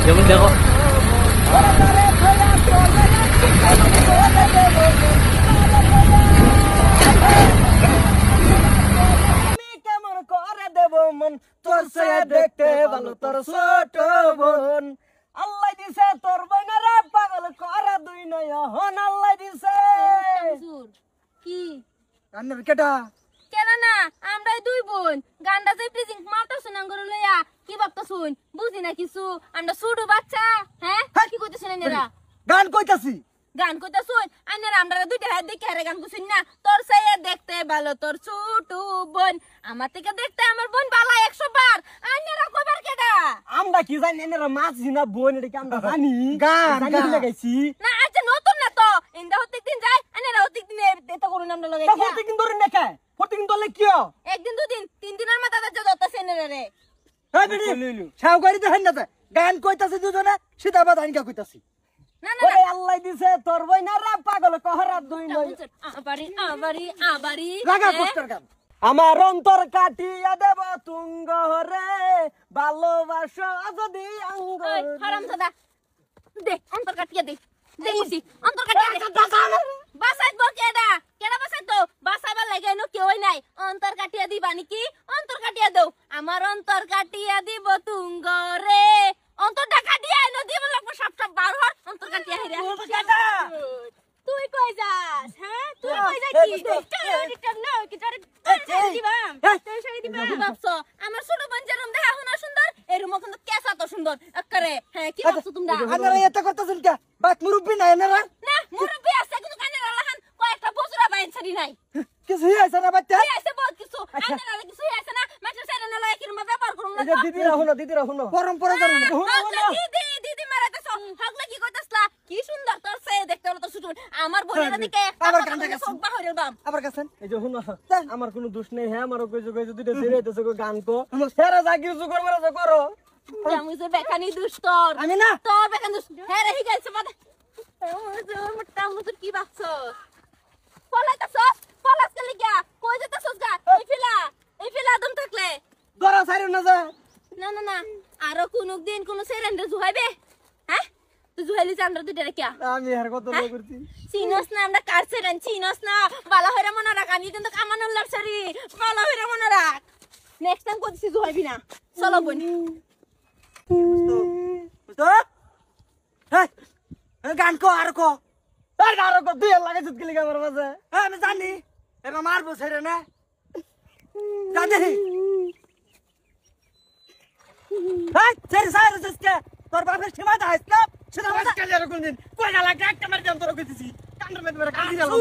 যেমন দেখো কেমন করে দেব মন তোর সে দেখতে ভালো তোর ছোট বোন আল্লাহ দিছে তোর বোনেরা পাগল করে দুই নয়ন আল্লাহ দিছে কি রান্নার কেটা কেন না আমরা দুই বোন গান্ডা যে প্রিজিং মারতা শুনাং করে লইয়া কি ভাবতা শুন বুঝি না কিছু আমরা ছোট বাচ্চা হ্যাঁ কি কইতেছেন এরা গান কইতাছি গান কইতা শুন আইনারা আমরা দুইটা হাত দেখে আরে গান কইছেন না তোর সাইয়া দেখতে ভালো তোর ছোট বোন আমার থেকে দেখতে আমার বোন ভালো 100 বার আইনারা কইবার কেডা আমরা কি জানি এনারা মাছ না বোন এটা কি আমরা জানি গান লাগাইছি না আচ্ছা নতুন না তো ইন্দা প্রত্যেক দিন যায় আইনারা প্রত্যেক দিন এটা করুন আমরা লাগাই প্রত্যেকদিন ধরে নেখা প্রত্যেকদিন দলে কি একদিন দুদিন তিন দিনের মাথা দাঁড়া যতছে এনারা রে হ্যাঁ বেডি সাউগাড়ি দেখেন না গান কইতাছে দুজনে সীতাবাদ আইনকা কইতাছি না না ওরে আল্লাহ দিছে তোর বইনারা পাগল কহরা দুই নয় আবারি লাগা পোস্টার গান আমার অন্তর কাটিয়া দেব তুঙ্গ রে ভালোবাসা যদি অঙ্গ হারামজাদা দে অন্তর কাটিয়া দে দেখছি অন্তর কাটিয়া দে বাসাইত কেডা কেডা বাসাইত বাসাবার লাগে নো কেউই নাই অন্তর কাটিয়া দিবা নাকি অন্তর কাটিয়া দাও আমার অন্তর কাটিয়া দিব তুঙ্গ রে অন্তরটা কাটিয়া এনো দিব লাগবে সব সব বার হর অন্তর কাটিয়া হিরা তুই কই যাস হ্যাঁ তুই কই যাচ্ছিস না কি তোরে দিবাম তুই শাড়ি দিবাম বাপসো আমার ছোট বোন যেরকম দেখা হনা সুন্দর এরকম কিন্তু কেসা তো সুন্দর আকারে হ্যাঁ কি বাপসো তোমরা আপনারা এত করতেছেন কে বাত মুরব্বি নাই এনারা না মুরব্বি আছে কিন্তু কানে লাহান কয়েকটা বছরা বাইন ছাড়ি নাই কিছু হইছে না বাচ্চা আছে বহুত কিছু আইনা কিছু আছে না মাত্র সাইরা না লাগে কিরম ব্যাপার করুম না দিদিরা শুনো পরম্পরা জানো না দিদি মারাতেছ হগলা কি কইতাছলা কি সুন্দর তোর সে দেখতে হলো তো ছোট আমার বোনের দিকে আবার গানটা গাছ সব বাহির বাম আবার কাছেন এই যে শুনো আমার কোনো দোষ নেই হ্যাঁ আমার কইছো দুইটা ছেড়ে হইতেছে গান তো সেরা যা কিছু করবে না করো আমি যে বেকানি দুষ্টর আমি না তো বেকানি দুষ্ট হ্যাঁ রে হিগাইছে বাদে মোটা মুত কি বাকছ ফলাইতাছ ফলাস কে লিগা কই যেতাছস গা এই ফিলা দম থাকলে দরা সাইরো না যা না না না আরো কোন দিন কোন সেরেন্ডে জুহাইবে হ্যাঁ তুই জুহাইলি চান্দ্র দুইটা রে কিয়া আমি আর কত লোক করছি চিনস না আমরা কার সেরেন চিনস না বালা হইরা মনে রাখ আমি কিন্তু কামানুল লারছারি বালা হইরা মনে রাখ নেক্সট টাইম কইছি জুহাইবি না চলো বোন বুঝতো হ্যাঁ গান কো আর কো দুই লাগাইছিস কি লিগা আমার মাঝে হ্যাঁ আমি জানি এবার মারবো ছেড়ে না জানি হ্যাঁ ছেড়ে সাইরো সস্কে তোর বাপের সীমা দাইস না সেটা বাস কালিয়ার কোনদিন কই না লাগে একটা মার দিম তোর কইতেছি কান্ডর মধ্যে মেরে কাজি গেল